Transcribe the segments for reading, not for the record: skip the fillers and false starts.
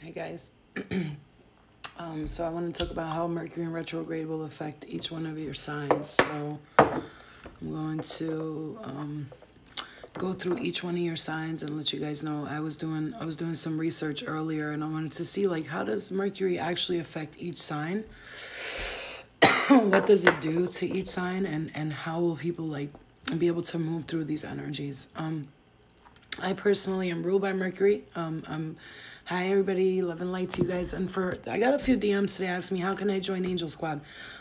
Hey guys. So I want to talk about how Mercury in retrograde will affect each one of your signs. So I'm going to go through each one of your signs and let you guys know. I was doing some research earlier, and I wanted to see like how does Mercury actually affect each sign? What does it do to each sign, and how will people like be able to move through these energies? I personally am ruled by Mercury. Hi everybody, love and light to you guys. And I got a few DMs today asking me how can I join Angel Squad.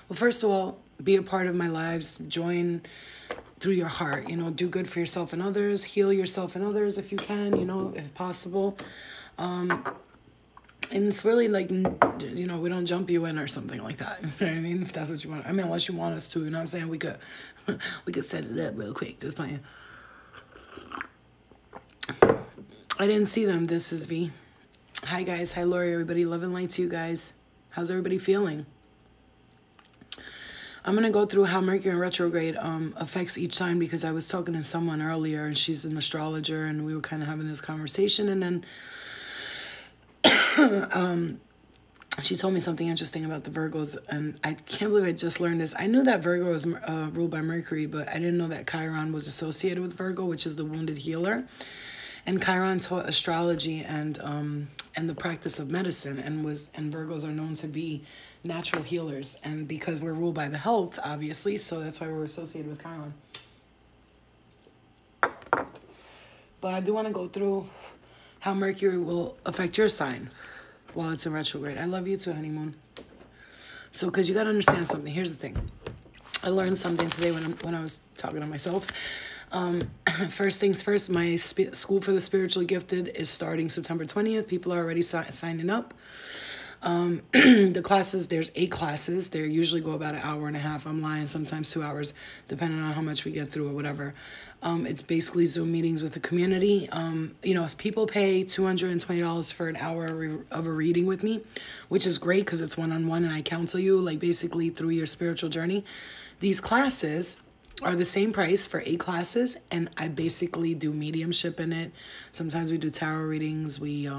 Well, first of all, be a part of my lives. Join through your heart. You know, do good for yourself and others. Heal yourself and others if you can. You know, if possible. And it's really like, you know, we don't jump you in or something like that. You know what I mean? If that's what you want. I mean, unless you want us to. You know what I'm saying? We could set it up real quick. Just playing. I didn't see them. This is V. Hi guys. Hi Lori, everybody. Love and light to you guys. How's everybody feeling? I'm going to go through how Mercury in retrograde affects each sign, because I was talking to someone earlier and she's an astrologer and we were kind of having this conversation, and then she told me something interesting about the Virgos, and I can't believe I just learned this. I knew that Virgo is ruled by Mercury, but I didn't know that Chiron was associated with Virgo, which is the wounded healer. And Chiron taught astrology and the practice of medicine, and Virgos are known to be natural healers. And because we're ruled by the health, obviously, so that's why we're associated with Chiron. But I do want to go through how Mercury will affect your sign while it's in retrograde. I love you too, honeymoon. So, because you got to understand something. Here's the thing. I learned something today when I was talking to myself. First things first, my school for the spiritually gifted is starting September 20th. People are already signing up. The classes, there's 8 classes. They usually go about an hour and a half. I'm lying, sometimes 2 hours, depending on how much we get through or whatever. It's basically Zoom meetings with the community. You know, people pay $220 for an hour of a reading with me, which is great because it's one-on-one and I counsel you, like basically through your spiritual journey. These classes are the same price for 8 classes, and I basically do mediumship in it. Sometimes we do tarot readings, we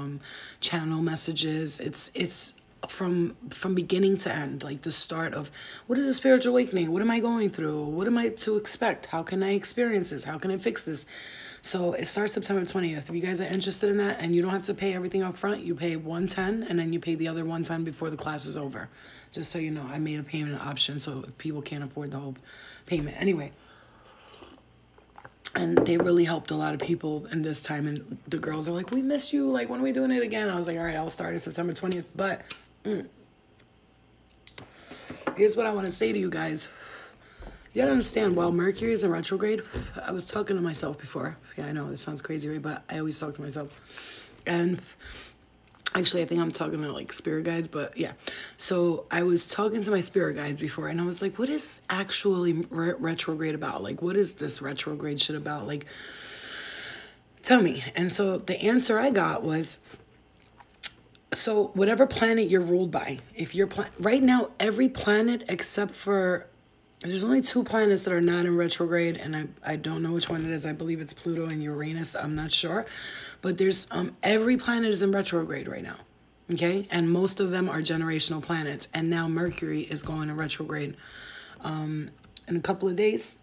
channel messages. It's from beginning to end, like the start of what is a spiritual awakening, what am I going through, what am I to expect, how can I experience this, how can I fix this. So it starts September 20th. If you guys are interested in that, and you don't have to pay everything up front, you pay $110 and then you pay the other $110 before the class is over. Just so you know, I made a payment option so if people can't afford the whole payment. Anyway, and they really helped a lot of people in this time, and the girls are like, we miss you, like when are we doing it again? I was like, all right, I'll start it September 20th. But here's what I want to say to you guys. You gotta understand, while Mercury is in retrograde, I was talking to myself before. Yeah, I know this sounds crazy, right? But I always talk to myself. And actually, I think I'm talking to like spirit guides, but yeah. So I was talking to my spirit guides before, and I was like, what is actually retrograde about? Like, what is this retrograde shit about? Like, tell me. And so the answer I got was, so whatever planet you're ruled by, if you're right now, every planet except for, there's only 2 planets that are not in retrograde, and I don't know which one it is. I believe it's Pluto and Uranus. I'm not sure. But there's every planet is in retrograde right now. Okay? And most of them are generational planets. And now Mercury is going in retrograde in a couple of days.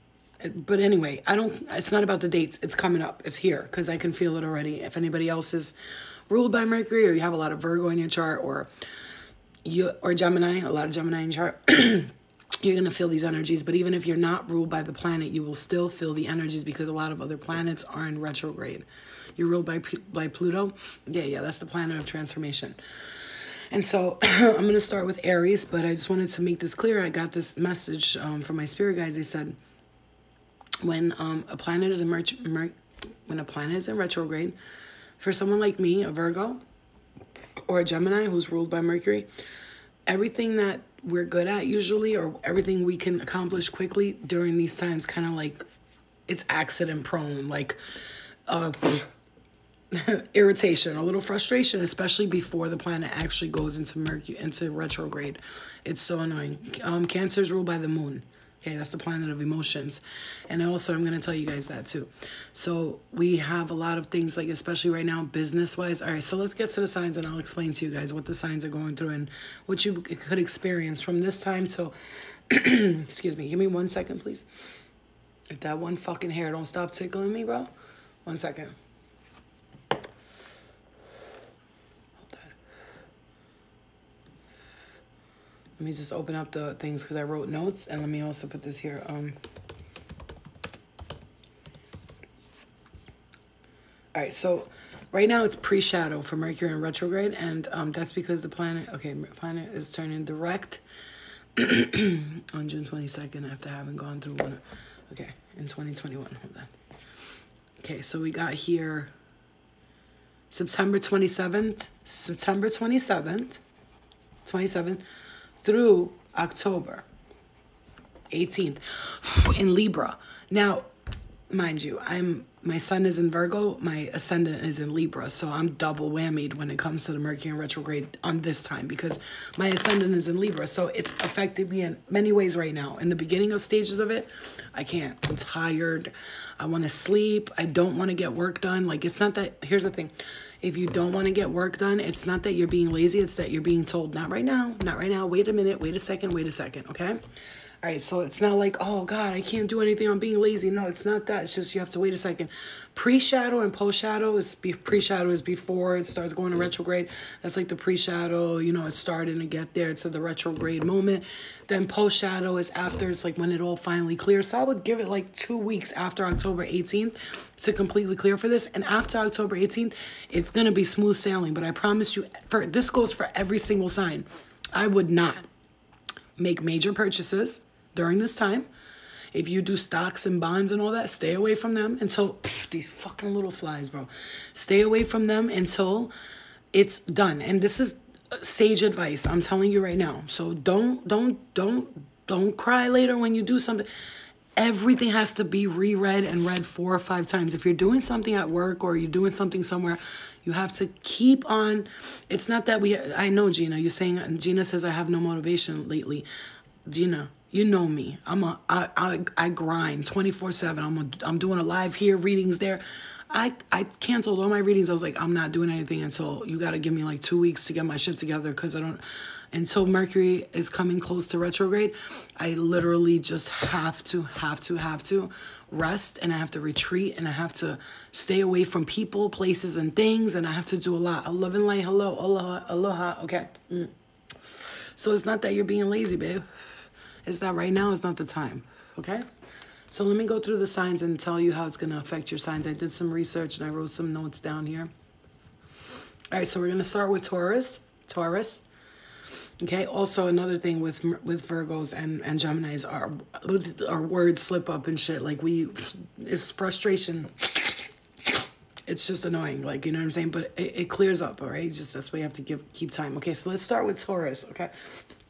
But anyway, it's not about the dates. It's coming up. It's here because I can feel it already. If anybody else is ruled by Mercury, or you have a lot of Virgo in your chart, or Gemini, a lot of Gemini in your chart, you're going to feel these energies. But even if you're not ruled by the planet, you will still feel the energies because a lot of other planets are in retrograde. You're ruled by Pluto. Yeah, that's the planet of transformation. And so I'm going to start with Aries, but I just wanted to make this clear. I got this message from my spirit guides. They said when a planet is in retrograde, for someone like me, a Virgo or a Gemini who's ruled by Mercury, everything that we're good at usually, or everything we can accomplish quickly during these times, kind of like it's accident prone, like irritation, a little frustration, especially before the planet actually goes into retrograde. It's so annoying. Cancer is ruled by the moon. Okay, that's the planet of emotions. And also, I'm going to tell you guys that too. So we have a lot of things, like especially right now, business-wise. All right, so let's get to the signs, and I'll explain to you guys what the signs are going through and what you could experience from this time till, excuse me, give me 1 second, please. If that one fucking hair don't stop tickling me, bro. 1 second. Let me just open up the things because I wrote notes, and let me also put this here. All right, so right now it's pre-shadow for Mercury in retrograde, and that's because the planet is turning direct on June 22nd after having gone through one. Okay, in 2021. Hold on. Okay, so we got here September 27th through October 18th in Libra. Now, mind you, my sun is in Virgo, my ascendant is in Libra, so I'm double whammied when it comes to the Mercury in retrograde on this time because my ascendant is in Libra, so it's affected me in many ways right now. In the beginning of stages of it, I can't. I'm tired. I want to sleep. I don't want to get work done. Like, it's not that, here's the thing. If you don't want to get work done, it's not that you're being lazy, it's that you're being told, not right now, not right now, wait a minute, wait a second, okay? All right, so it's not like, oh, God, I can't do anything, I'm being lazy. No, it's not that. It's just you have to wait a second. Pre-shadow and post-shadow pre-shadow is before it starts going to retrograde. That's like the pre-shadow, you know, it's starting to get there to the retrograde moment. Then post-shadow is after, it's like when it all finally clears. So I would give it like 2 weeks after October 18th to completely clear for this. And after October 18th, it's going to be smooth sailing. But I promise you, this goes for every single sign. I would not make major purchases during this time. If you do stocks and bonds and all that, stay away from them until these fucking little flies, bro. Stay away from them until it's done. And this is sage advice. I'm telling you right now. So don't cry later when you do something. Everything has to be reread and read 4 or 5 times. If you're doing something at work or you're doing something somewhere, you have to keep on. It's not that I know, Gina, you're saying, Gina says I have no motivation lately. Gina, you know me. I grind 24/7. I'm doing a live here, readings there. I canceled all my readings. I was like, I'm not doing anything until you got to give me like 2 weeks to get my shit together because until Mercury is coming close to retrograde, I literally just have to rest, and I have to retreat, and I have to stay away from people, places, and things, and I have to do a lot. Love and light, hello, aloha, okay. So it's not that you're being lazy, babe. It's that right now is not the time, okay? So let me go through the signs and tell you how it's going to affect your signs. I did some research and I wrote some notes down here. All right, so we're going to start with Taurus. Okay, also another thing with Virgos and Geminis, our words slip up and shit. Like it's frustration. It's just annoying, like, you know what I'm saying? But it clears up, all right? Just that's why you have to keep time. Okay, so let's start with Taurus, okay?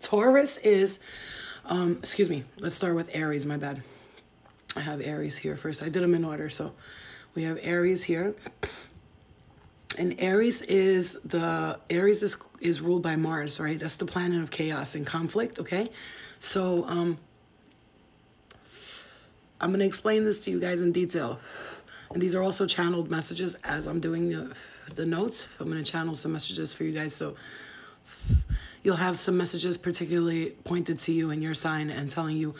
Taurus is, excuse me, let's start with Aries, my bad. I have Aries here first. I did them in order, so we have Aries here. And Aries is ruled by Mars, right? That's the planet of chaos and conflict, okay? So I'm going to explain this to you guys in detail. And these are also channeled messages as I'm doing the notes. I'm going to channel some messages for you guys. So you'll have some messages particularly pointed to you and your sign and telling you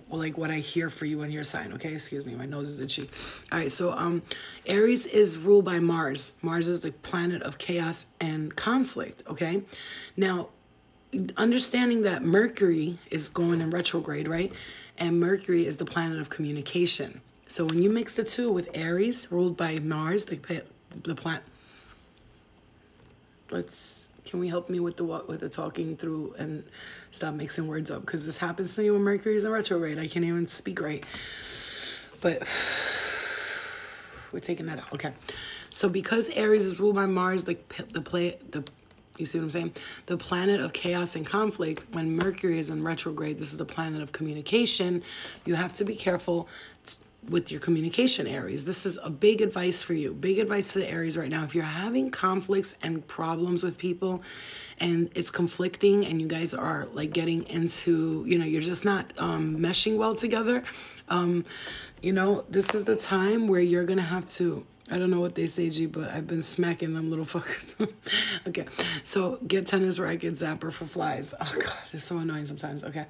like what I hear for you and your sign. Okay, excuse me, my nose is itchy. All right, so Aries is ruled by Mars. Mars is the planet of chaos and conflict. Okay, now understanding that Mercury is going in retrograde, right? And Mercury is the planet of communication. So when you mix the two with Aries, ruled by Mars, the planet. Can we help me with the talking through and stop mixing words up? Because this happens to me when Mercury is in retrograde. I can't even speak right. But we're taking that out. Okay. So because Aries is ruled by Mars, you see what I'm saying? The planet of chaos and conflict, when Mercury is in retrograde, this is the planet of communication. You have to be careful with your communication, Aries. This is a big advice for you. Big advice to the Aries right now. If you're having conflicts and problems with people and it's conflicting and you guys are like getting into, you know, you're just not meshing well together, you know, this is the time where you're going to have to, I don't know what they say, G, but I've been smacking them little fuckers. Okay, so get tennis racket, zapper for flies. Oh, God, it's so annoying sometimes. Okay.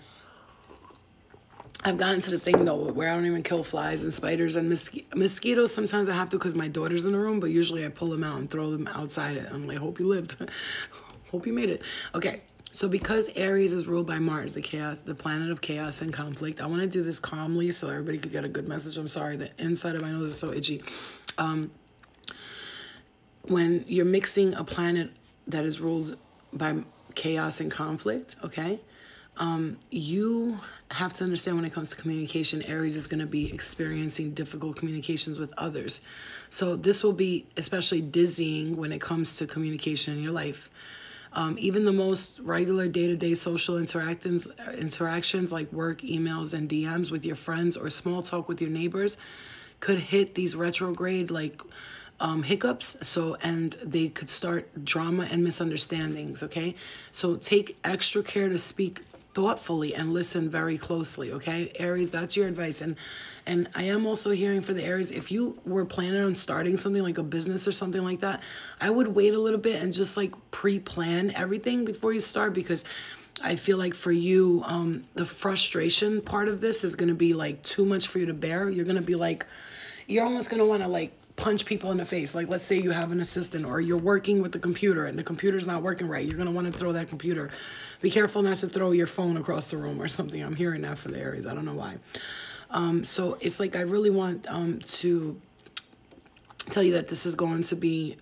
I've gotten to this thing, though, where I don't even kill flies and spiders and mosquitoes. Sometimes I have to because my daughter's in the room, but usually I pull them out and throw them outside. I'm like, hope you lived. Hope you made it. Okay, so because Aries is ruled by Mars, the planet of chaos and conflict, I want to do this calmly so everybody could get a good message. I'm sorry, the inside of my nose is so itchy. When you're mixing a planet that is ruled by chaos and conflict, okay, you have to understand when it comes to communication, Aries is going to be experiencing difficult communications with others. So this will be especially dizzying when it comes to communication in your life. Even the most regular day-to-day social interactions like work, emails, and DMs with your friends or small talk with your neighbors could hit these retrograde like hiccups, and they could start drama and misunderstandings, okay? So take extra care to speak thoughtfully and listen very closely, okay? Aries, that's your advice. And I am also hearing for the Aries, if you were planning on starting something like a business or something like that, I would wait a little bit and just like pre-plan everything before you start, because I feel like for you, the frustration part of this is going to be like too much for you to bear. You're going to be like, you're almost going to want to like punch people in the face. Like, let's say you have an assistant or you're working with the computer and the computer's not working right. You're going to want to throw that computer. Be careful not to throw your phone across the room or something. I'm hearing that for the Aries. I don't know why. So it's like, I really want to tell you that this is going to be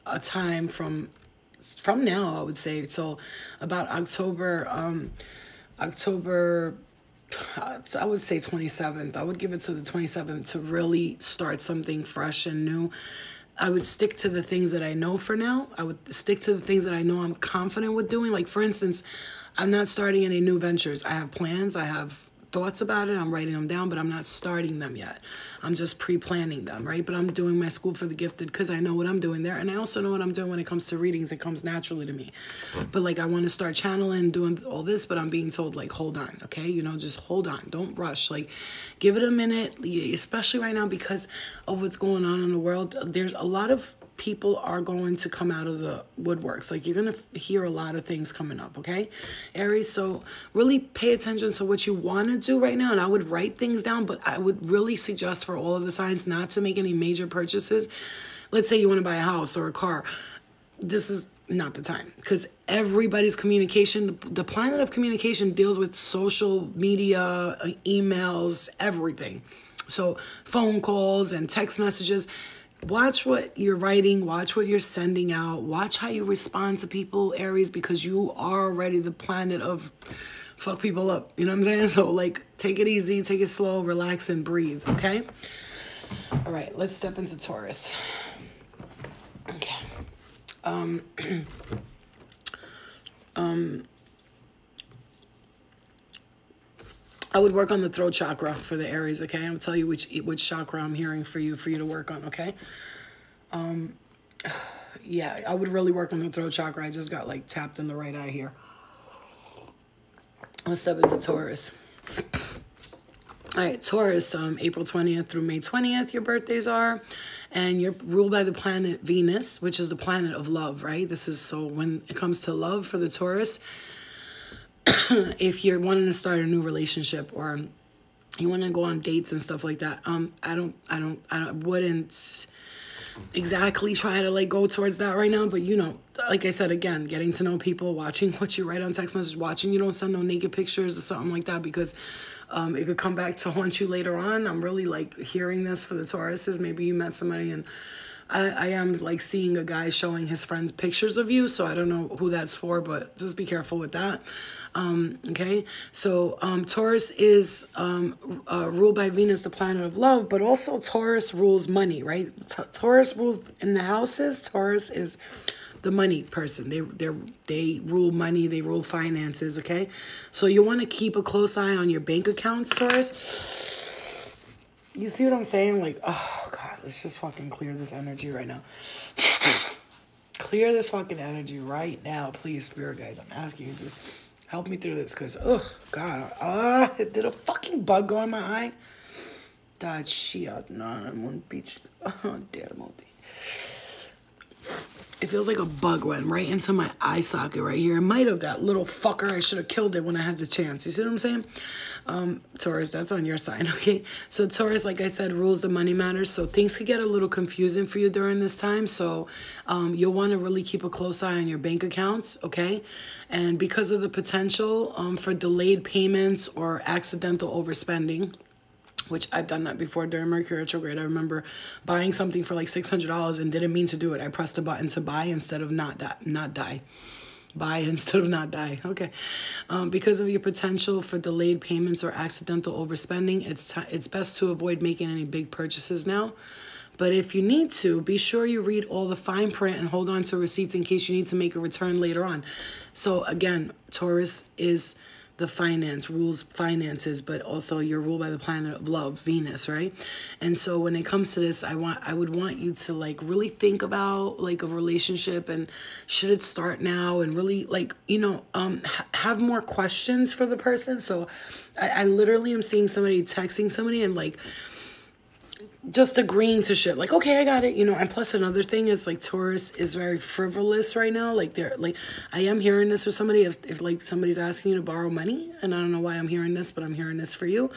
a time from now, I would say. So about October, I would say 27th. I would give it to the 27th to really start something fresh and new. I would stick to the things that I know for now. I would stick to the things that I know I'm confident with doing. Like, for instance, I'm not starting any new ventures. I have plans. I have thoughts about it. I'm writing them down, but I'm not starting them yet. I'm just pre-planning them, right? But I'm doing my School for the Gifted because I know what I'm doing there. And I also know what I'm doing when it comes to readings. It comes naturally to me. But like, I want to start channeling, doing all this, but I'm being told like, hold on, okay? You know, just hold on. Don't rush. Like, give it a minute, especially right now because of what's going on in the world. There's a lot of people are going to come out of the woodworks. Like, you're going to hear a lot of things coming up, okay, Aries? So really pay attention to what you want to do right now. And I would write things down, but I would really suggest for all of the signs not to make any major purchases. Let's say you want to buy a house or a car. This is not the time, because everybody's communication, the planet of communication deals with social media, emails, everything. So phone calls and text messages. Watch what you're writing, watch what you're sending out, watch how you respond to people, Aries, because you are already the planet of fuck people up. You know what I'm saying? So like, take it easy, take it slow, relax and breathe, okay? All right, let's step into Taurus. Okay. I would work on the throat chakra for the Aries, okay? I'll tell you which chakra I'm hearing for you to work on, okay? Yeah, I would really work on the throat chakra. I just got like tapped in the right eye here. Let's step into Taurus. All right, Taurus, April 20th through May 20th, your birthdays are. And you're ruled by the planet Venus, which is the planet of love, right? This is, so when it comes to love for the Taurus, if you're wanting to start a new relationship or you want to go on dates and stuff like that, I wouldn't exactly try to like go towards that right now. But you know, like I said, again, getting to know people, watching what you write on text message, watching you don't send no naked pictures or something like that, because it could come back to haunt you later on. I'm really like hearing this for the Tauruses. Maybe you met somebody and I am like seeing a guy showing his friends pictures of you, so I don't know who that's for, but just be careful with that. Okay, so Taurus is ruled by Venus, the planet of love, but also Taurus rules money, right? Taurus rules in the houses. Taurus is the money person. They rule money. They rule finances. Okay, so you want to keep a close eye on your bank accounts, Taurus. You see what I'm saying? Like, oh, God, let's just fucking clear this energy right now. Clear this fucking energy right now, please, spirit guys. I'm asking you, just help me through this, because, oh, God. Did a fucking bug go in my eye? That shit, no, I'm on beach. Oh, damn, it feels like a bug went right into my eye socket right here. It might have, that little fucker. I should have killed it when I had the chance. You see what I'm saying? Taurus, that's on your side, okay? So Taurus, like I said, rules the money matters. So things could get a little confusing for you during this time. So you'll want to really keep a close eye on your bank accounts, okay? And because of the potential for delayed payments or accidental overspending, which I've done that before during Mercury retrograde. I remember buying something for like $600 and didn't mean to do it. I pressed the button to buy instead of not die. Buy instead of not die. Okay. Because of your potential for delayed payments or accidental overspending, it's best to avoid making any big purchases now. But if you need to, be sure you read all the fine print and hold on to receipts in case you need to make a return later on. So again, Taurus is the rules finances, but also you're ruled by the planet of love, Venus, right? And so when it comes to this, I would want you to like really think about like a relationship and should it start now, and really like, you know, have more questions for the person. So I literally am seeing somebody texting somebody and like just agreeing to shit, like, okay, I got it, you know. And plus another thing is like Taurus is very frivolous right now. Like they're like, I am hearing this for somebody if like somebody's asking you to borrow money, and I don't know why I'm hearing this, but I'm hearing this for you.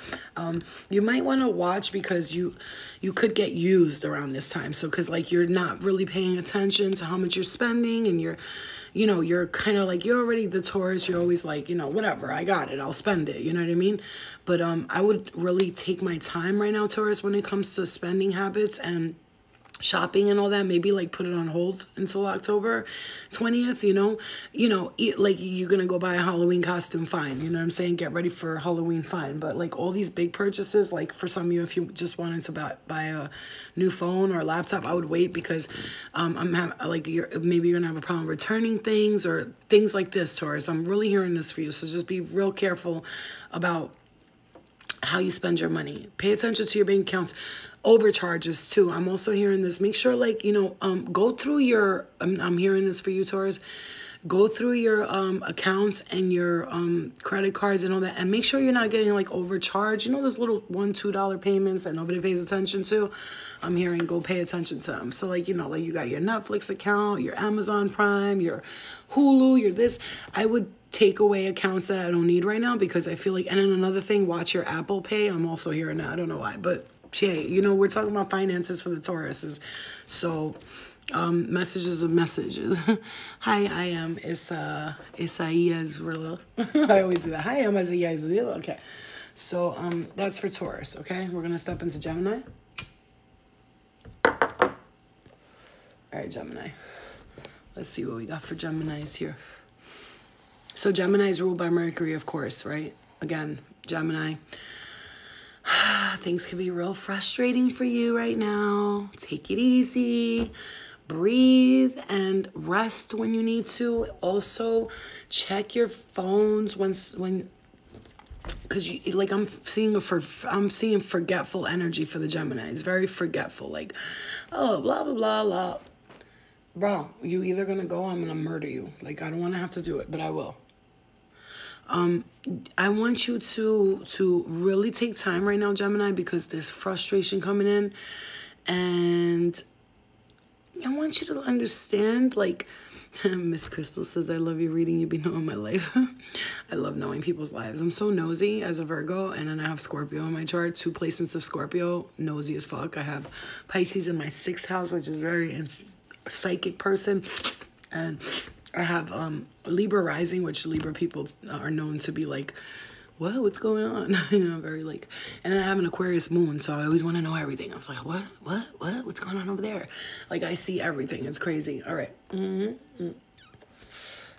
You might want to watch because you could get used around this time. So because like you're not really paying attention to how much you're spending, and you're kind of like, you're already the Taurus, you're always like, you know, whatever, I got it, I'll spend it, you know what I mean? But I would really take my time right now, Taurus, when it comes to spending habits and shopping and all that. Maybe like put it on hold until October 20th, you know, like you're gonna go buy a Halloween costume, fine, you know what I'm saying, get ready for Halloween, fine. But like all these big purchases, like for some of you, if you just wanted to buy a new phone or a laptop, I would wait, because maybe you're gonna have a problem returning things or things like this, Taurus. I'm really hearing this for you, so just be real careful about how you spend your money. Pay attention to your bank accounts. Overcharges too. I'm also hearing this. Make sure, like, you know, go through your, I'm hearing this for you, Taurus. Go through your accounts and your credit cards and all that, and make sure you're not getting like overcharged. You know those little $1, $2 payments that nobody pays attention to? I'm hearing go pay attention to them. So like, you know, like you got your Netflix account, your Amazon Prime, your Hulu, your this. I would take away accounts that I don't need right now, because I feel like, and then another thing, watch your Apple Pay. I'm also hearing that. I don't know why, but yeah, you know, we're talking about finances for the Tauruses. So messages of messages. Hi, I am Isaiah's real. I always do that. Hi, I'm Isaiah's real. Okay. So that's for Taurus, okay? We're gonna step into Gemini. All right, Gemini. Let's see what we got for Geminis here. So Gemini is ruled by Mercury, of course, right? Again, Gemini. Things can be real frustrating for you right now. Take it easy. Breathe and rest when you need to. Also, check your phones when because like I'm seeing forgetful energy for the Gemini. It's very forgetful. Like, oh, blah blah blah blah. Bro, you either gonna go, or I'm gonna murder you. Like, I don't want to have to do it, but I will. I want you to really take time right now, Gemini, because there's frustration coming in, and I want you to understand, like, Miss Crystal says, I love you reading, you be knowing my life. I love knowing people's lives. I'm so nosy as a Virgo, and then I have Scorpio in my chart, 2 placements of Scorpio, nosy as fuck. I have Pisces in my 6th house, which is very psychic person, and I have Libra rising, which Libra people are known to be like, whoa, what's going on? You know, very like, and then I have an Aquarius moon, so I always want to know everything. I was like, what's going on over there? Like, I see everything. It's crazy. All right. And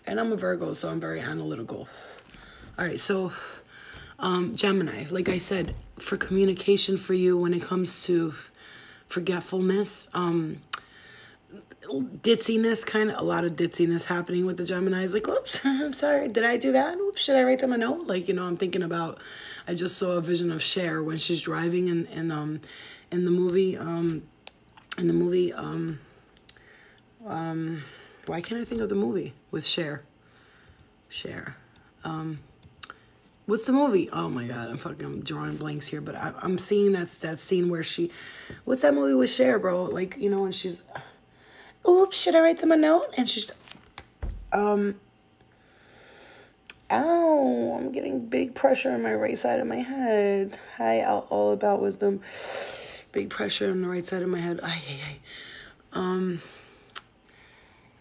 I'm a Virgo, so I'm very analytical. All right, so Gemini, like I said, for communication for you when it comes to forgetfulness, ditziness, kind of a lot of ditziness happening with the Geminis. Like, oops, I'm sorry, did I do that? Oops, should I write them a note? Like, you know, I'm thinking about, I just saw a vision of Cher when she's driving in the movie, why can't I think of the movie with Cher? What's the movie? Oh my God, I'm drawing blanks here, but I'm seeing that scene where what's that movie with Cher, bro? Like, you know, when she's, oops, should I write them a note? And she's, ow, I'm getting big pressure on my right side of my head. Hi, all about wisdom. Big pressure on the right side of my head.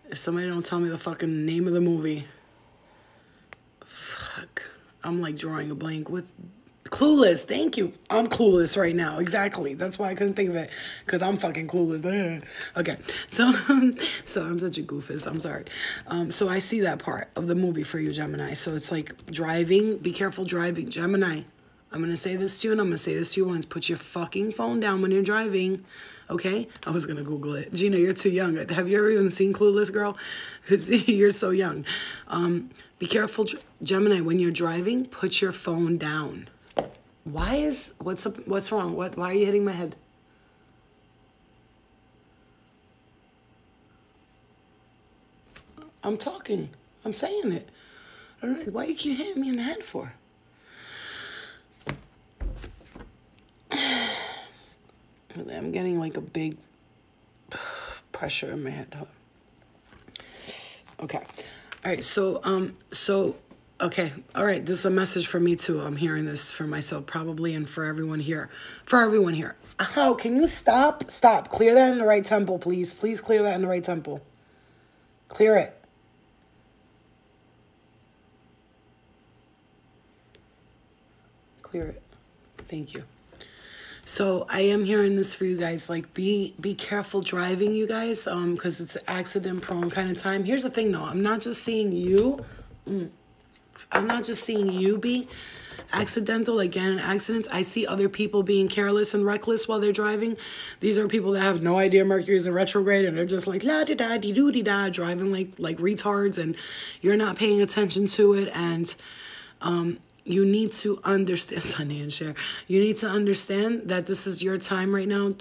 If somebody don't tell me the fucking name of the movie. Fuck. I'm like drawing a blank with Clueless. Thank you. I'm clueless right now. Exactly. That's why I couldn't think of it. Because I'm fucking clueless. Okay. So I'm such a goofus. I'm sorry. So I see that part of the movie for you, Gemini. So it's like driving. Be careful driving. Gemini, I'm going to say this to you and I'm going to say this to you once. Put your fucking phone down when you're driving. Okay? I was going to Google it. Gina, you're too young. Have you ever even seen Clueless, girl? Because you're so young. Be careful, Gemini, when you're driving, put your phone down. What's wrong? Why are you hitting my head? I'm talking. I'm saying it. I don't know. Why you keep hitting me in the head for? I'm getting like a big pressure in my head. Okay. All right. Okay. All right. This is a message for me too. I'm hearing this for myself probably and for everyone here. Oh, can you stop? Stop. Clear that in the right temple, please. Please clear that in the right temple. Clear it. Clear it. Thank you. So I am hearing this for you guys. Like, be careful driving, you guys, because it's an accident-prone kind of time. Here's the thing, though. I'm not just seeing you. I'm not just seeing you be accidental, like getting in accidents. I see other people being careless and reckless while they're driving. These are people that have no idea Mercury's in retrograde, and they're just like la-di-da-di-doo-di-da, driving like retards, and you're not paying attention to it, and you need to understand, Sunny and Cher, you need to understand that this is your time right now.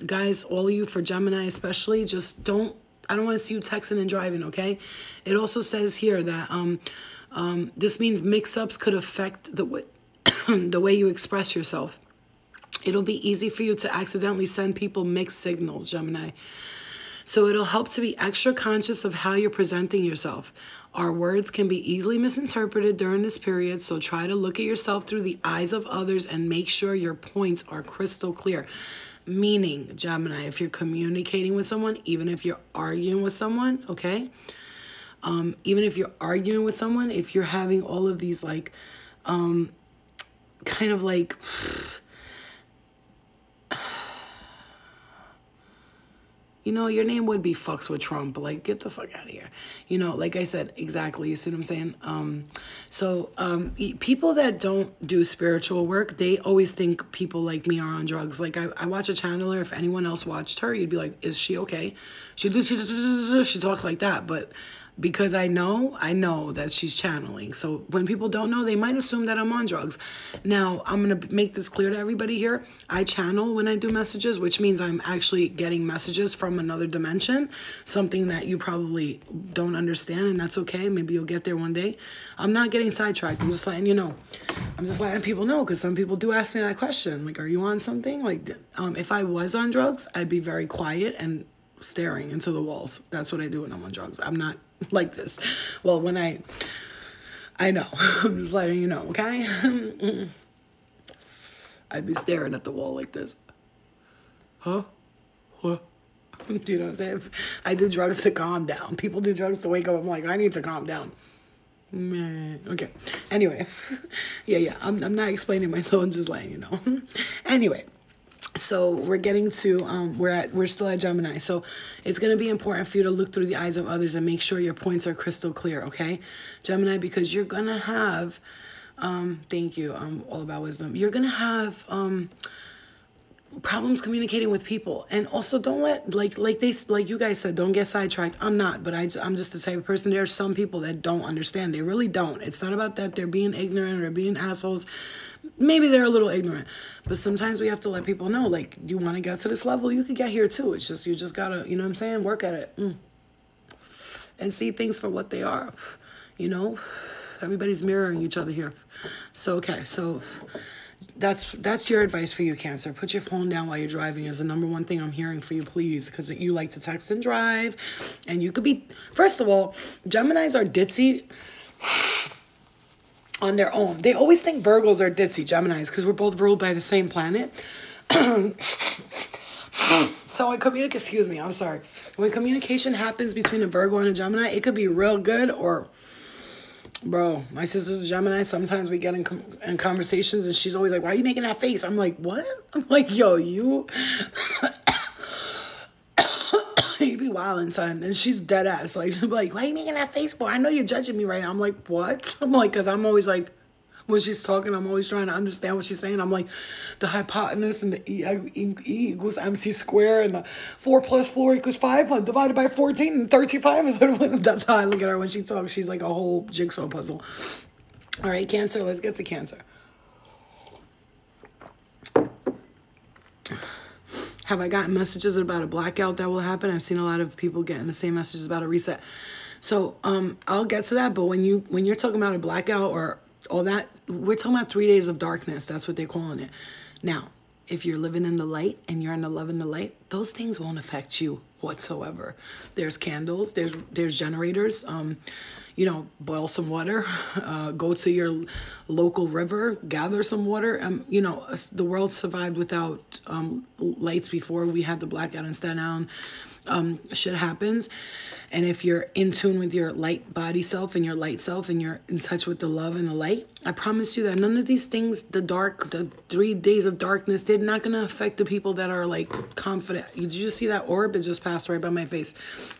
Guys, all of you, for Gemini especially, just I don't want to see you texting and driving, okay? It also says here that this means mix-ups could affect the way you express yourself. It'll be easy for you to accidentally send people mixed signals, Gemini. So it'll help to be extra conscious of how you're presenting yourself. Our words can be easily misinterpreted during this period, so try to look at yourself through the eyes of others and make sure your points are crystal clear. Meaning, Gemini, if you're communicating with someone, even if you're arguing with someone, okay? Even if you're arguing with someone, if you're having all of these, like, kind of like... You know, your name would be fucks with Trump. Like, get the fuck out of here. You know, like I said, exactly. You see what I'm saying? People that don't do spiritual work, they always think people like me are on drugs. Like, I watch a channeler. If anyone else watched her, you'd be like, is she okay? She talks like that. But because I know that she's channeling. So when people don't know, they might assume that I'm on drugs. Now, I'm going to make this clear to everybody here. I channel when I do messages, which means I'm actually getting messages from another dimension, something that you probably don't understand, and that's okay. Maybe you'll get there one day. I'm not getting sidetracked. I'm just letting you know. I'm just letting people know, because some people do ask me that question. Like, are you on something? Like, if I was on drugs, I'd be very quiet and staring into the walls. That's what I do when I'm on drugs. I'm not like this. Well, when I know. I'm just letting you know, okay? I'd be staring at the wall like this. Huh? What? Do you know what I'm saying? I do drugs to calm down. People do drugs to wake up. I'm like, I need to calm down. Man. Okay. Anyway. Yeah. I'm not explaining myself. I'm just letting you know. Anyway. So we're getting to, we're still at Gemini. So it's going to be important for you to look through the eyes of others and make sure your points are crystal clear, okay? Gemini, because you're going to have, thank you, all about wisdom. You're going to have problems communicating with people. And also don't let, like you guys said, don't get sidetracked. I'm not, but I'm just the type of person. There are some people that don't understand. They really don't. It's not about that they're being ignorant or being assholes. Maybe they're a little ignorant, but sometimes we have to let people know, like, you want to get to this level, you could get here too. It's just, you just gotta, you know what I'm saying, work at it and see things for what they are. You know, everybody's mirroring each other here. So okay, so that's your advice for you, Cancer. Put your phone down while you're driving is the number one thing I'm hearing for you, please, because you like to text and drive, and you could be, first of all, Geminis are ditzy on their own. They always think Virgos are ditzy, Geminis, because we're both ruled by the same planet. So when excuse me, I'm sorry. When communication happens between a Virgo and a Gemini, it could be real good or, bro, my sister's a Gemini. Sometimes we get in conversations and she's always like, why are you making that face? I'm like, what? I'm like, yo, you you be wildin', son. And she's dead ass. Like, she'll be like, why are you making that face for? I know you're judging me right now. I'm like, what? I'm like, because I'm always like, when she's talking, I'm always trying to understand what she's saying. I'm like, the hypotenuse and the E equals MC square and the 4 + 4 = 5 divided by 14 and 35. That's how I look at her when she talks. She's like a whole jigsaw puzzle. All right, Cancer, let's get to Cancer. Have I gotten messages about a blackout that will happen? I've seen a lot of people getting the same messages about a reset. So I'll get to that. But when you're talking about a blackout or all that, we're talking about 3 days of darkness. That's what they're calling it. Now, if you're living in the light and you're in the love in the light, those things won't affect you whatsoever. There's candles, there's generators. You know, boil some water, go to your local river, gather some water. You know, the world survived without lights before we had the blackout in Staten Island. Shit happens. And if you're in tune with your light body self and your light self and you're in touch with the love and the light, I promise you that none of these things, the 3 days of darkness, they're not going to affect the people that are like confident. Did you just see that orb? It just passed right by my face.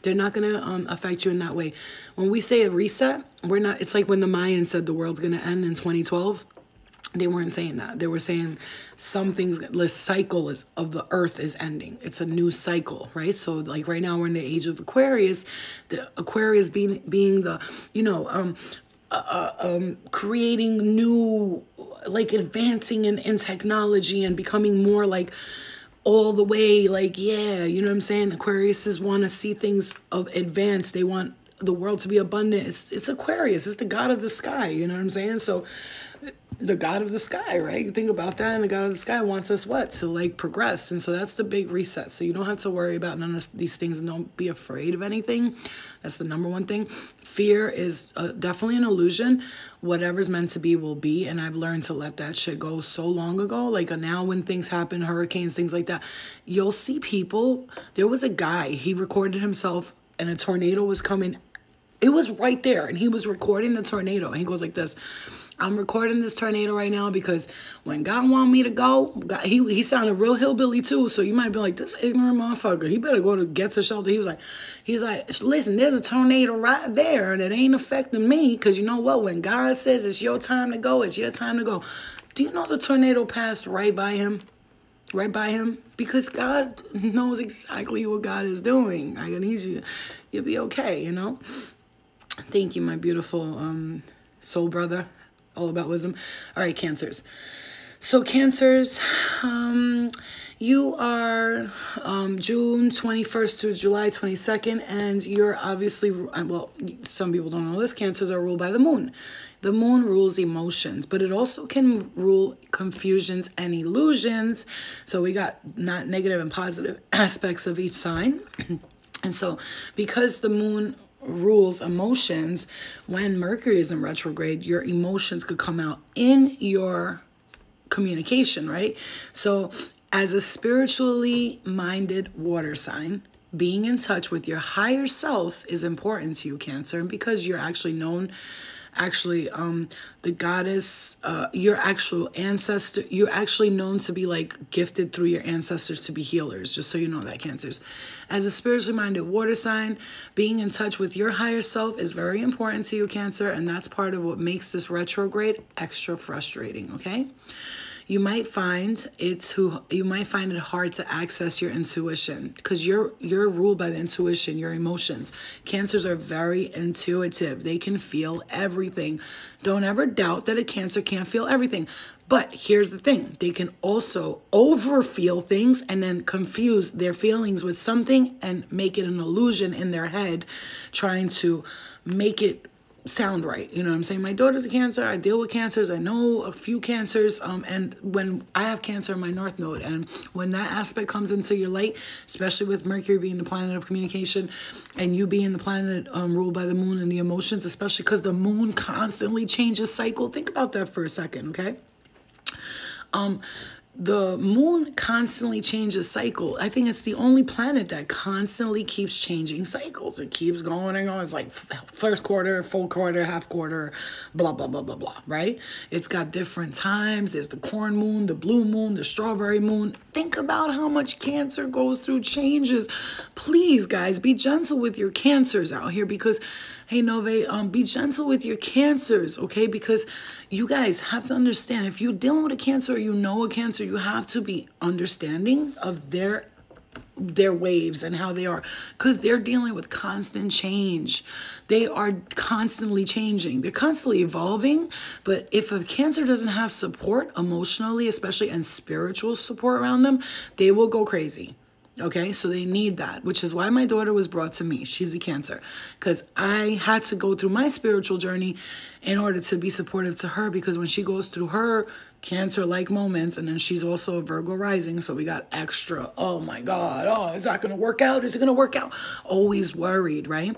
They're not going to affect you in that way. When we say a reset, we're not, it's like when the Mayans said the world's going to end in 2012. They weren't saying that. They were saying some things, the cycle of the earth is ending. It's a new cycle, right? So like right now we're in the age of Aquarius. The Aquarius being the, you know, creating new, like advancing in technology and becoming more like all the way, like, yeah, you know what I'm saying? Aquariuses want to see things of advance. They want the world to be abundant. It's Aquarius. It's the god of the sky. You know what I'm saying? So the god of the sky, right? You think about that, and the god of the sky wants us what? To like progress. And so that's the big reset. So you don't have to worry about none of these things and don't be afraid of anything. That's the number one thing. Fear is definitely an illusion. Whatever's meant to be will be. And I've learned to let that shit go so long ago. Like now when things happen, hurricanes, things like that, you'll see people. There was a guy, he recorded himself and a tornado was coming. It was right there. And he was recording the tornado. And he goes like this. I'm recording this tornado right now because when God wanted me to go, God, he sounded real hillbilly too. So you might be like, this ignorant motherfucker, he better go to get to shelter. He's like, listen, there's a tornado right there and it ain't affecting me because you know what? When God says it's your time to go, it's your time to go. Do you know the tornado passed right by him? Right by him? Because God knows exactly what God is doing. I need you. You'll be okay, you know? Thank you, my beautiful soul brother. All about wisdom. All right, Cancers. So Cancers, you are June 21st to July 22nd, and you're obviously, well, some people don't know this, Cancers are ruled by the moon. The moon rules emotions, but it also can rule confusions and illusions. So we got not negative and positive aspects of each sign. And so because the moon rules emotions, when Mercury is in retrograde, your emotions could come out in your communication, right? So as a spiritually minded water sign, being in touch with your higher self is important to you, Cancer. And because you're actually known, the goddess, your actual ancestor, you're actually known to be like gifted through your ancestors to be healers, just so you know that, Cancers. As a spiritually minded water sign, being in touch with your higher self is very important to you, Cancer, and that's part of what makes this retrograde extra frustrating, okay? you might find it hard to access your intuition because you're ruled by the intuition, your emotions. Cancers are very intuitive. They can feel everything. Don't ever doubt that a Cancer can't feel everything. But here's the thing. They can also overfeel things and then confuse their feelings with something and make it an illusion in their head, trying to make it sound right. You know what I'm saying? My daughter's a Cancer. I deal with Cancers. I know a few Cancers. And when I have Cancer in my North Node, and when that aspect comes into your light, especially with Mercury being the planet of communication and you being the planet ruled by the moon and the emotions, especially because the moon constantly changes cycle. Think about that for a second, okay? The moon constantly changes cycle. I think it's the only planet that constantly keeps changing cycles. It keeps going and going. It's like first quarter, full quarter, half quarter, blah, blah, blah, blah, blah, right? It's got different times. There's the corn moon, the blue moon, the strawberry moon. Think about how much Cancer goes through changes. Please, guys, be gentle with your Cancers out here because, hey, Nove, be gentle with your Cancers, okay? Because you guys have to understand, if you're dealing with a Cancer or you know a Cancer, you have to be understanding of their waves and how they are, because they're dealing with constant change. They are constantly changing. They're constantly evolving. But if a Cancer doesn't have support emotionally, especially, and spiritual support around them, they will go crazy. Okay, so they need that, which is why my daughter was brought to me. She's a Cancer, because I had to go through my spiritual journey in order to be supportive to her, because when she goes through her Cancer-like moments, and then she's also a Virgo rising, so we got extra, oh my God, oh, is that going to work out? Is it going to work out? Always worried, right?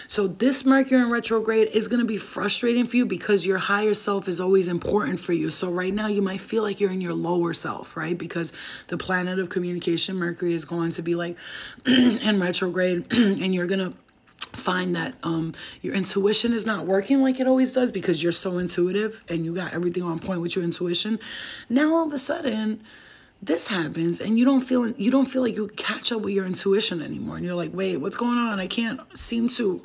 So this Mercury in retrograde is going to be frustrating for you because your higher self is always important for you. So right now you might feel like you're in your lower self, right? Because the planet of communication, Mercury, is going to be like in retrograde, and you're going to find that your intuition is not working like it always does because you're so intuitive and you got everything on point with your intuition. Now all of a sudden this happens and you don't feel like you catch up with your intuition anymore, and you're like, wait, what's going on? I can't seem to,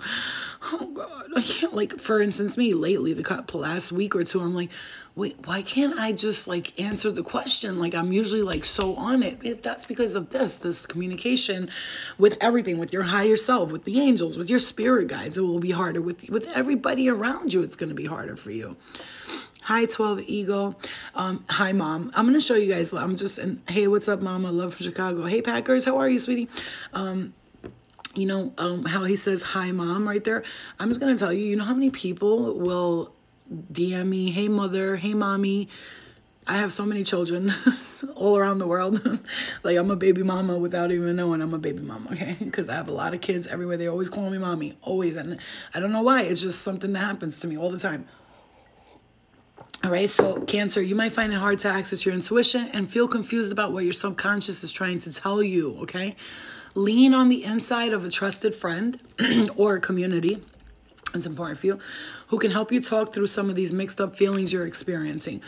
oh God, I can't, like, for instance, me lately, the last week or two, I'm like, wait, why can't I just like answer the question? Like, I'm usually like so on it. If that's because of this communication with everything, with your higher self, with the angels, with your spirit guides, it will be harder with everybody around you. It's going to be harder for you. Hi, 12 Ego. Hi, Mom. I'm going to show you guys. Hey, what's up, Mama? Love from Chicago. Hey, Packers. How are you, sweetie? You know, how he says, hi, Mom, right there. I'm just going to tell you, you know how many people will DM me, hey, Mother, hey, Mommy. I have so many children all around the world. Like, I'm a baby mama without even knowing I'm a baby mama, okay? Because I have a lot of kids everywhere. They always call me Mommy, always. And I don't know why. It's just something that happens to me all the time. All right, so Cancer, you might find it hard to access your intuition and feel confused about what your subconscious is trying to tell you, okay? Lean on the inside of a trusted friend or a community, it's important for you, who can help you talk through some of these mixed up feelings you're experiencing.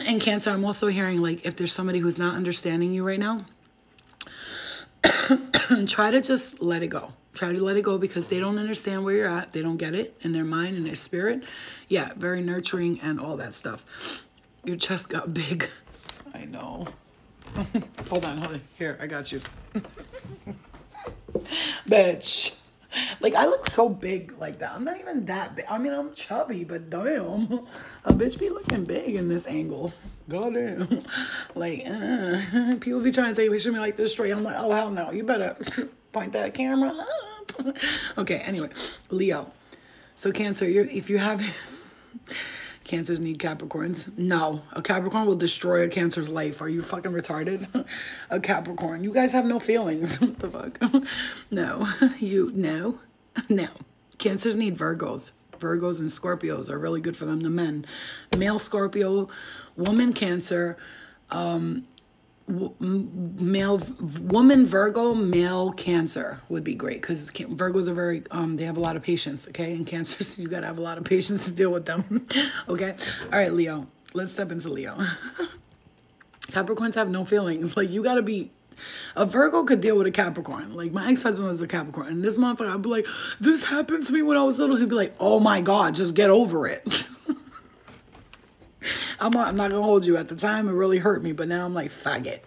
And Cancer, I'm also hearing, like, if there's somebody who's not understanding you right now, try to just let it go. Try to let it go because they don't understand where you're at. They don't get it in their mind and their spirit. Yeah, very nurturing and all that stuff. Your chest got big. I know. Hold on. Here, I got you. Bitch. Like, I look so big like that. I'm not even that big. I mean, I'm chubby, but damn. A bitch be looking big in this angle. Goddamn. Like, people be trying to take a picture of me like this straight. I'm like, oh, hell no. You better point that camera up. Okay, anyway. Leo. So, Cancer, if you have... Cancers need Capricorns. No, a Capricorn will destroy a Cancer's life. Are you fucking retarded? A Capricorn. You guys have no feelings. What the fuck? No. No. Cancers need Virgos. Virgos and Scorpios are really good for them, the men. Male Scorpio, woman Cancer, woman Virgo, male Cancer would be great because Virgos are very they have a lot of patience, okay? And Cancers, you gotta have a lot of patience to deal with them. Okay, all right, Leo, let's step into Leo. Capricorns have no feelings. Like, you gotta be a Virgo could deal with a Capricorn. Like, my ex-husband was a Capricorn, and this motherfucker, I'd be like, this happened to me when I was little. He'd be like, oh my God, just get over it. I'm not gonna hold you. At the time, it really hurt me, but now I'm like, fuck it.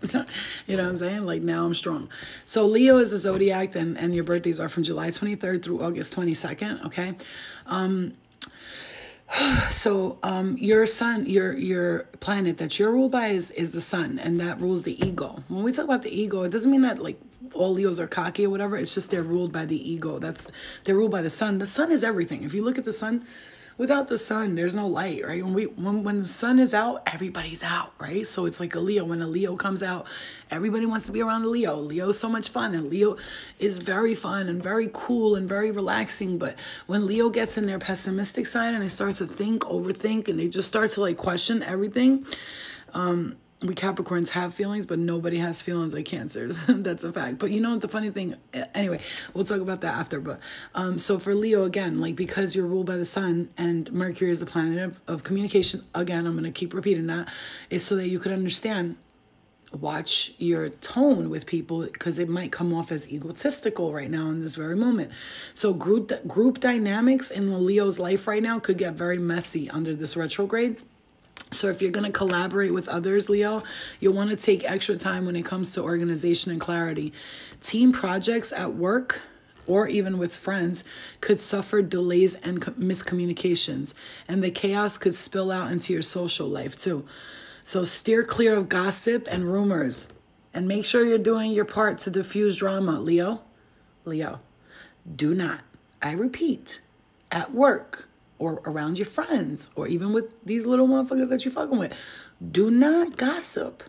You know what I'm saying? Like, now I'm strong. So Leo is the zodiac, and your birthdays are from July 23rd through August 22nd, okay? So your sun, your planet that you're ruled by is the sun, and that rules the ego. When we talk about the ego, it doesn't mean that like all Leos are cocky or whatever. It's just they're ruled by the ego. They're ruled by the sun. The sun is everything. If you look at the sun, without the sun, there's no light, right? When the sun is out, everybody's out, right? So it's like a Leo. When a Leo comes out, everybody wants to be around a Leo. Leo's so much fun, and Leo is very fun and very cool and very relaxing. But when Leo gets in their pessimistic side and they start to think, overthink, and they just start to like question everything, we Capricorns have feelings, but nobody has feelings like Cancers. That's a fact. But you know what the funny thing, anyway, we'll talk about that after. But so for Leo, again, like because you're ruled by the sun and Mercury is the planet of communication, again, I'm going to keep repeating that, is so that you could understand, watch your tone with people, because it might come off as egotistical right now in this very moment. So group dynamics in the Leo's life right now could get very messy under this retrograde. So if you're going to collaborate with others, Leo, you'll want to take extra time when it comes to organization and clarity. Team projects at work or even with friends could suffer delays and miscommunications, and the chaos could spill out into your social life too. So steer clear of gossip and rumors, and make sure you're doing your part to diffuse drama, Leo. Leo, do not, I repeat, at work or around your friends, or even with these little motherfuckers that you're fucking with, do not gossip.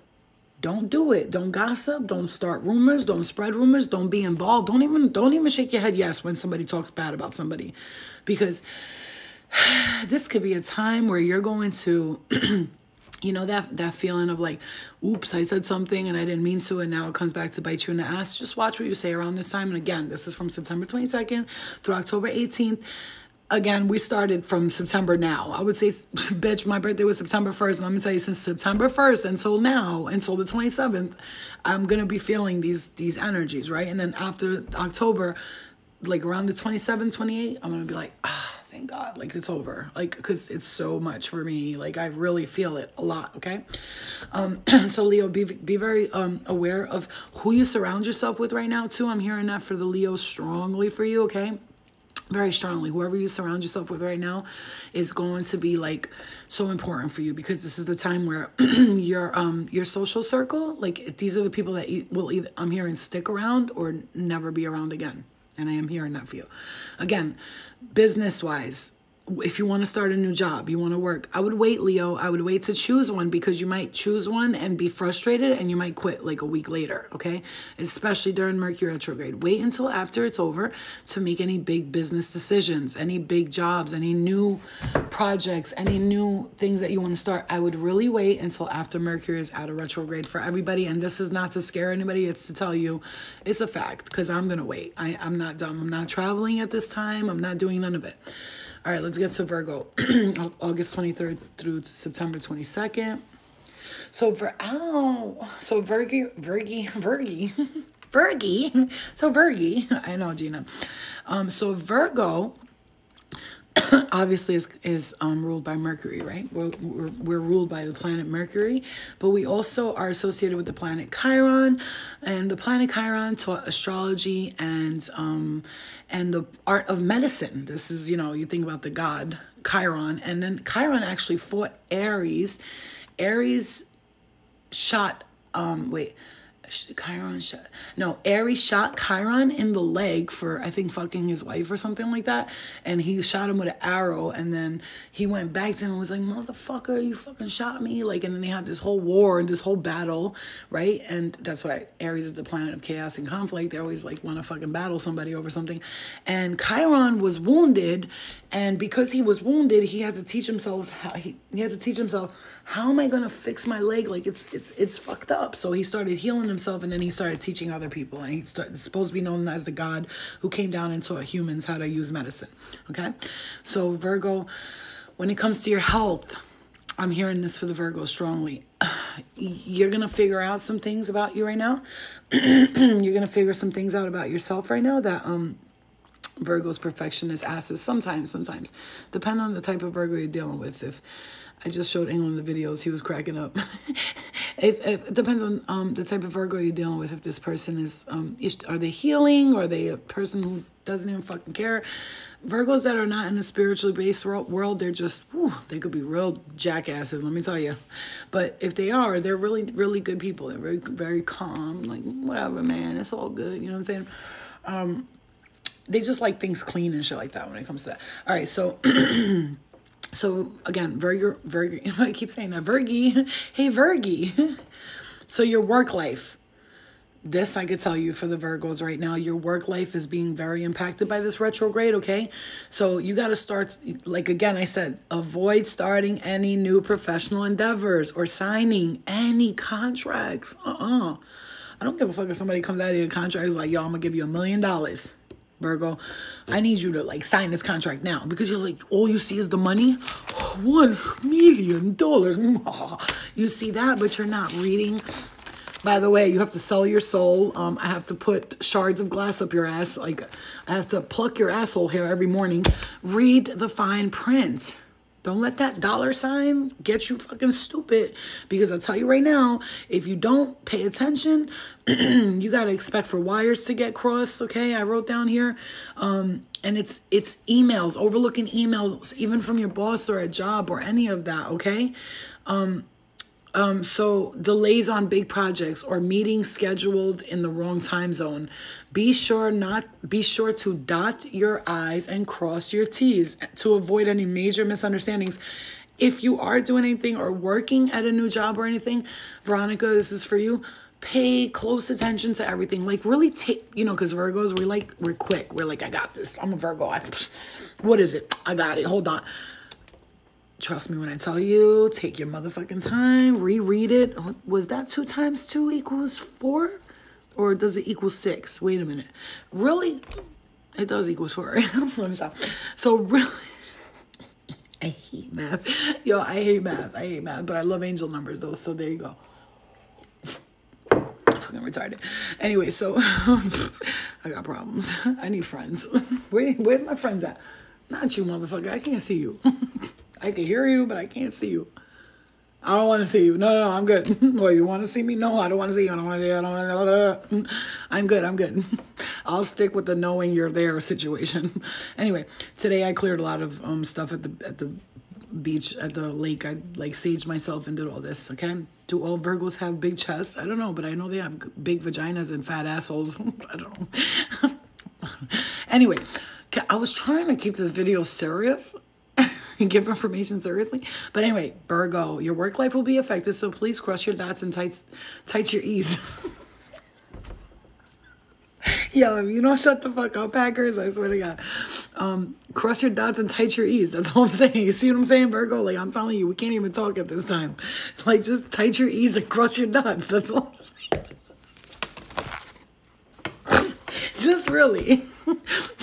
Don't do it. Don't gossip. Don't start rumors. Don't spread rumors. Don't be involved. Don't even shake your head yes when somebody talks bad about somebody, because this could be a time where you're going to, you know, that feeling of like, oops, I said something and I didn't mean to, and now it comes back to bite you in the ass. Just watch what you say around this time. And again, this is from September 22nd through October 18th. Again, we started from September now. I would say, bitch, my birthday was September 1st. And let me tell you, since September 1st until now, until the 27th, I'm going to be feeling these energies, right? And then after October, like around the 27th, 28th, I'm going to be like, thank God, like it's over. Like, because it's so much for me. Like, I really feel it a lot, okay? So, Leo, be very aware of who you surround yourself with right now, too. I'm hearing that for the Leo strongly for you, okay? Very strongly. Whoever you surround yourself with right now is going to be like so important for you, because this is the time where your social circle, like these are the people that will either, I'm hearing, stick around or never be around again. And I am hearing that for you. Again, business wise, if you want to start a new job, you want to work, I would wait, Leo. I would wait to choose one, because you might choose one and be frustrated and you might quit like a week later, okay? Especially during Mercury retrograde. Wait until after it's over to make any big business decisions, any big jobs, any new projects, any new things that you want to start. I would really wait until after Mercury is out of retrograde for everybody. And this is not to scare anybody. It's to tell you it's a fact, because I'm going to wait. I'm not dumb. I'm not traveling at this time. I'm not doing none of it. All right, let's get to Virgo. August 23rd through September 22nd. So Virgie. I know, Gina. So Virgo obviously is ruled by Mercury, right? We're ruled by the planet Mercury, but we also are associated with the planet Chiron, and the planet Chiron taught astrology and the art of medicine. This is, you know, you think about the god Chiron, and then Chiron actually fought Aries. Aries shot Aries shot Chiron in the leg for, I think, fucking his wife or something like that. And he shot him with an arrow. And then he went back to him and was like, motherfucker, you fucking shot me. Like, and then they had this whole war, this whole battle, right? And that's why Aries is the planet of chaos and conflict. They always like want to fucking battle somebody over something. And Chiron was wounded. And because he was wounded, he had to teach himself how am I going to fix my leg? Like, it's fucked up. So he started healing himself, and then he started teaching other people. And he's supposed to be known as the god who came down and taught humans how to use medicine. Okay? So Virgo, when it comes to your health, I'm hearing this for the Virgo strongly. You're going to figure out some things about you right now. You're going to figure some things out about yourself right now that Virgo's perfectionist asses. Sometimes. Depend on the type of Virgo you're dealing with. If I just showed England the videos, he was cracking up. if it depends on the type of Virgo you're dealing with. If this person is, are they healing, or are they a person who doesn't even fucking care? Virgos that are not in a spiritually based world, they're just, whew, they could be real jackasses, let me tell you. But if they are, they're really, really good people. They're very, very calm, like, whatever, man, it's all good, you know what I'm saying? They just like things clean and shit like that when it comes to that. All right, so so again, Virgo, I keep saying that, Virgie. Hey, Virgie. So your work life. This I could tell you for the Virgos right now, your work life is being very impacted by this retrograde, okay? So you got to start, like again, I said, avoid starting any new professional endeavors or signing any contracts. I don't give a fuck if somebody comes out of your contract is like, yo, I'm going to give you $1 million. Virgo, I need you to like sign this contract now, because you're like, all you see is the money. $1 million. You see that, but you're not reading. By the way, you have to sell your soul. I have to put shards of glass up your ass. Like, I have to pluck your asshole hair every morning. Read the fine print. Don't let that dollar sign get you fucking stupid. Because I'll tell you right now, if you don't pay attention, you got to expect for wires to get crossed, okay? I wrote down here. And it's emails, overlooking emails, even from your boss or a job or any of that, okay? So delays on big projects or meetings scheduled in the wrong time zone. Be sure to dot your I's and cross your T's to avoid any major misunderstandings. If you are doing anything or working at a new job or anything, Veronica, this is for you. Pay close attention to everything. Like, really take, you know, because Virgos, we're quick. We're like, I got this. I'm a Virgo. What is it? I got it. Hold on. Trust me when I tell you, take your motherfucking time, reread it. Was that 2 times 2 equals 4? Or does it equal 6? Wait a minute. Really? It does equal 4. Let me stop. So really, I hate math. Yo, I hate math, but I love angel numbers though, so there you go. Fucking retarded. Anyway, so I got problems. I need friends. Where's my friends at? Not you, motherfucker. I can't see you. I can hear you, but I can't see you. I don't want to see you. No, I'm good. Well, you want to see me? No, I don't want to see you. I don't want to see you. I don't want to. I'm good. I'll stick with the knowing you're there situation. Anyway, today I cleared a lot of stuff at the beach, at the lake. I like saged myself and did all this, okay? Do all Virgos have big chests? I don't know, but I know they have big vaginas and fat assholes. I don't know. Anyway, I was trying to keep this video serious and give information seriously. But anyway, Virgo, your work life will be affected, so please cross your dots and tight your E's. Yo, if you don't shut the fuck up, Packers, I swear to God. Cross your dots and tight your E's. That's all I'm saying. You see what I'm saying, Virgo? Like, I'm telling you, we can't even talk at this time. Like, just tight your E's and cross your dots. That's all I'm saying. Just really.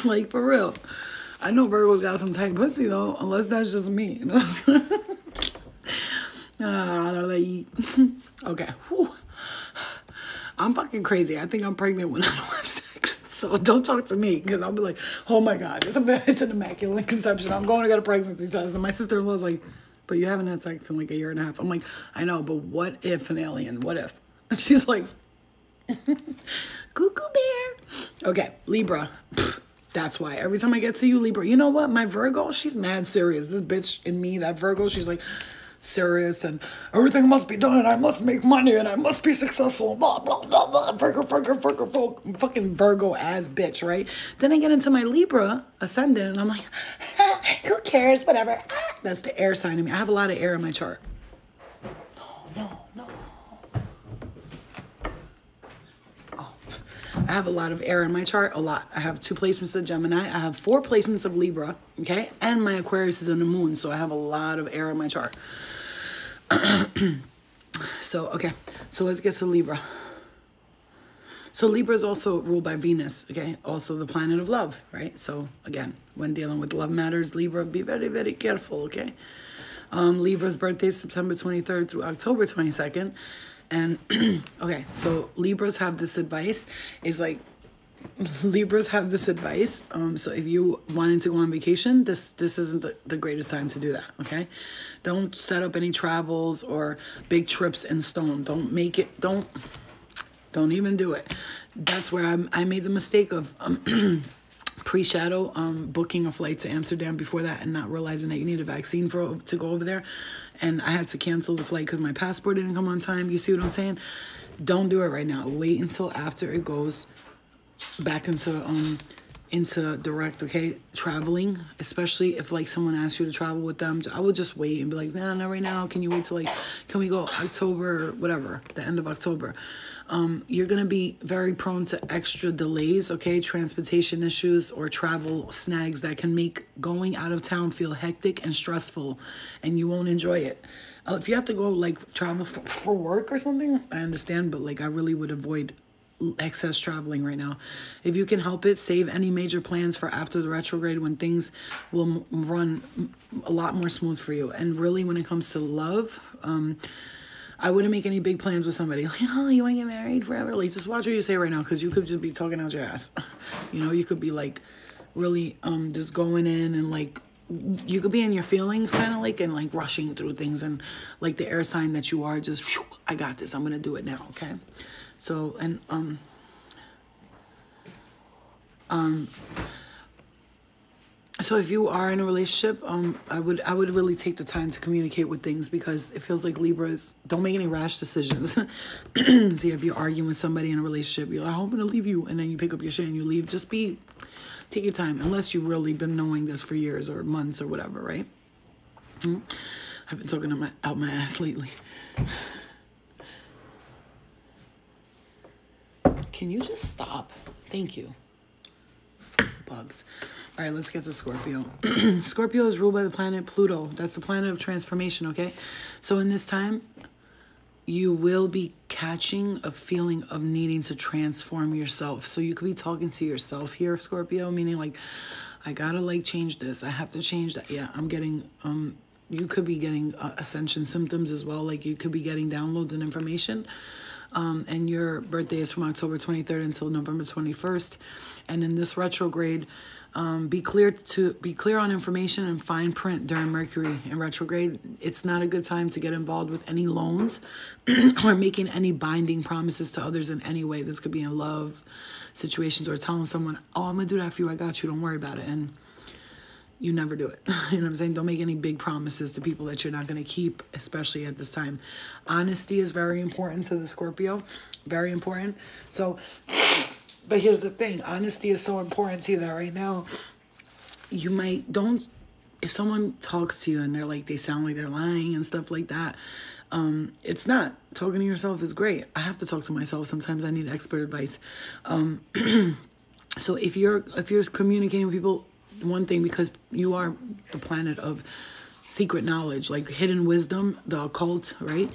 Like, for real. I know Virgo's got some tight pussy, though, unless that's just me, you know? Okay. Whew. I'm fucking crazy. I think I'm pregnant when I don't have sex. So don't talk to me, because I'll be like, oh my God, it's an immaculate conception. I'm going to get a pregnancy test. And my sister-in-law's like, but you haven't had sex in like 1.5 years. I'm like, I know, but what if an alien? What if? And she's like, cuckoo bear. Okay, Libra. That's why every time I get to you, Libra, you know what? My Virgo, she's mad serious. This bitch in me, that Virgo, she's like serious and everything must be done and I must make money and I must be successful. Blah, blah, blah, blah. Virgo. Fucking Virgo ass bitch, right? Then I get into my Libra ascendant and I'm like, who cares? Whatever. That's the air sign in me. I have a lot of air in my chart. No. I have a lot of air in my chart, a lot. I have 2 placements of Gemini. I have 4 placements of Libra, okay? And my Aquarius is in the moon, so I have a lot of air in my chart. So, okay. So let's get to Libra. So Libra is also ruled by Venus, okay? Also the planet of love, right? So, again, when dealing with love matters, Libra, be very, very careful, okay? Libra's birthday is September 23rd through October 22nd. And, okay, so Libras have this advice. Is like, Libras have this advice. So if you wanted to go on vacation, this isn't the greatest time to do that, okay? Don't set up any travels or big trips in stone. Don't make it, don't even do it. That's where I made the mistake of pre-shadow booking a flight to Amsterdam before that and not realizing that you need a vaccine to go over there. And I had to cancel the flight because my passport didn't come on time. You see what I'm saying? Don't do it right now. Wait until after it goes back into direct, okay, traveling, especially if like someone asks you to travel with them. I would just wait and be like, nah, not right now. Can you wait till like, can we go October or whatever, the end of October? You're going to be very prone to extra delays, okay, transportation issues or travel snags that can make going out of town feel hectic and stressful, and you won't enjoy it. If you have to go like travel for work or something, I understand, but like I really would avoid excess traveling right now. If you can help it, save any major plans for after the retrograde when things will run a lot more smooth for you. And really, when it comes to love, I wouldn't make any big plans with somebody. Like, oh, you want to get married forever? Like, just watch what you say right now, because you could just be talking out your ass. You know, you could be like really just going in and like, you could be in your feelings kind of like and like rushing through things, and like the air sign that you are, just whew, I got this, I'm gonna do it now, okay? So, and so if you are in a relationship, I would really take the time to communicate with things, because it feels like Libras don't make any rash decisions. So if you're arguing with somebody in a relationship, you're like, I'm gonna leave you, and then you pick up your shit and you leave. Just take your time, unless you've really been knowing this for years or months or whatever, right? I've been talking out my ass lately. Can you just stop? Thank you. Bugs. All right, let's get to Scorpio. Scorpio is ruled by the planet Pluto. That's the planet of transformation, okay? So in this time, you will be catching a feeling of needing to transform yourself. So you could be talking to yourself here, Scorpio, meaning like, I gotta like change this. I have to change that. Yeah, I'm getting, you could be getting ascension symptoms as well. Like you could be getting downloads and information. And your birthday is from October 23rd until November 21st. And in this retrograde, be clear on information and fine print during Mercury in retrograde. It's not a good time to get involved with any loans or making any binding promises to others in any way. This could be in love situations or telling someone, oh, I'm gonna do that for you, I got you, don't worry about it, and you never do it. You know what I'm saying? Don't make any big promises to people that you're not going to keep, especially at this time. Honesty is very important to the Scorpio. Very important. So, but here's the thing. Honesty is so important to you that right now, you don't, if someone talks to you and they're like, they sound like they're lying and stuff like that, it's not. Talking to yourself is great. I have to talk to myself. Sometimes I need expert advice. So if you're communicating with people, one thing, because you are the planet of secret knowledge, like hidden wisdom, the occult, right?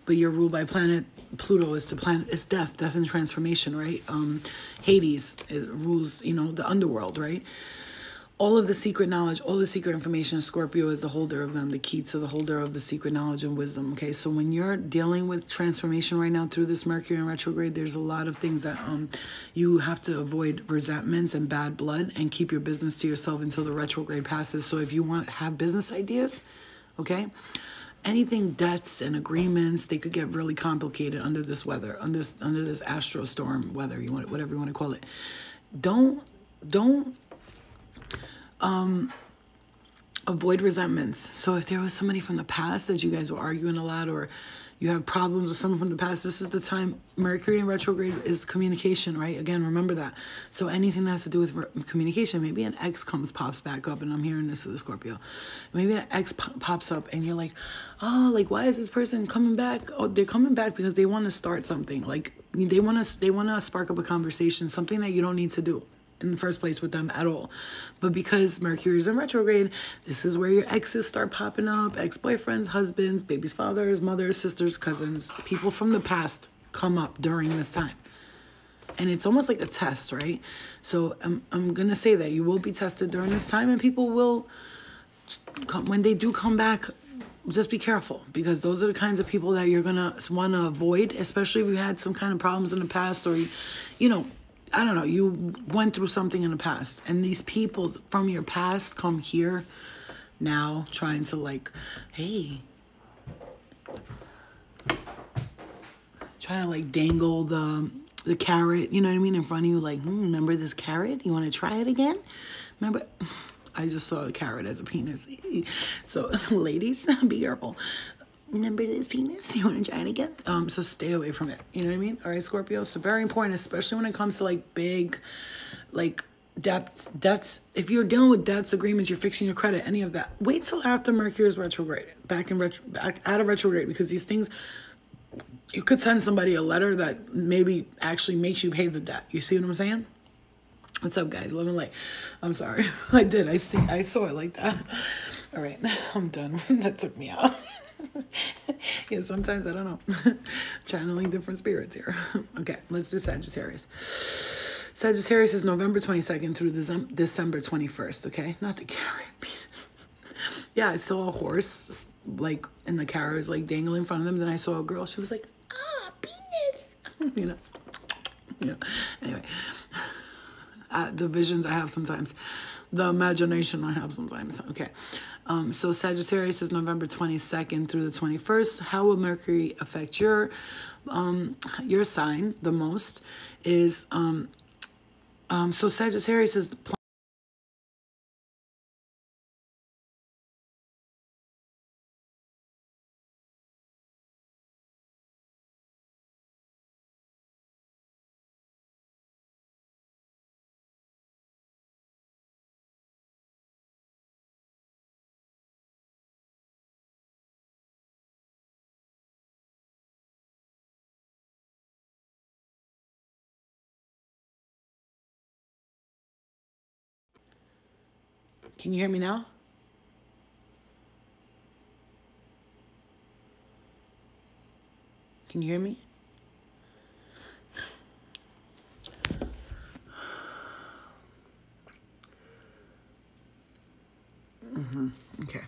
But you're ruled by planet Pluto. Is the planet, is death and transformation, right? Hades rules, the underworld, right? All of the secret knowledge, all the secret information, Scorpio is the holder of them, the key to the holder of the secret knowledge and wisdom, okay? So when you're dealing with transformation right now through this Mercury in retrograde, there's a lot of things that you have to avoid: resentments and bad blood, and keep your business to yourself until the retrograde passes. So if you want to have business ideas, okay, anything, debts and agreements, they could get really complicated under this weather, under this astro storm weather, whatever you want to call it. Don't avoid resentments. So if there was somebody from the past that you guys were arguing a lot, or you have problems with someone from the past, this is the time. Mercury in retrograde is communication, right? Again, remember that. So anything that has to do with communication, maybe an ex pops back up, and I'm hearing this for the Scorpio. Maybe an ex pops up and you're like, oh, like, why is this person coming back? Oh, they're coming back because they want to start something. Like they want to spark up a conversation, something that you don't need to do in the first place with them at all. But because Mercury is in retrograde, this is where your exes start popping up. Ex-boyfriends, husbands, babies' fathers, mothers, sisters, cousins, people from the past come up during this time. And it's almost like a test, right? So I'm going to say that you will be tested during this time, and people will, when they do come back, just be careful, because those are the kinds of people that you're going to want to avoid, especially if you had some kind of problems in the past, or, I don't know, you went through something in the past, and these people from your past come here now trying to like, hey, trying to like dangle the carrot, you know what I mean, in front of you, like, remember this carrot? You want to try it again? Remember? I just saw a carrot as a penis. So, ladies, be careful. Remember this penis? You want to try it again? So stay away from it. You know what I mean? All right, Scorpio. So very important, especially when it comes to like big, like debts. If you're dealing with debts, agreements, you're fixing your credit, any of that. Wait till after Mercury is retrograde, back out of retrograde, because these things, you could send somebody a letter that maybe actually makes you pay the debt. You see what I'm saying? What's up, guys? Love and light. I'm sorry. I did. I saw it like that. All right. I'm done. That took me out. Yeah, sometimes I don't know. Channeling different spirits here. Okay, let's do Sagittarius. Sagittarius is November 22nd through December 21st, okay? Not the carrot penis. Yeah, I saw a horse, like, and the carrot was, like, dangling in front of them. Then I saw a girl. She was like, penis. You know? Anyway. The visions I have sometimes. The imagination I have sometimes. Okay. So Sagittarius is November 22nd through the 21st. How will Mercury affect your sign the most is, so Sagittarius is the Can you hear me now? Can you hear me? Okay.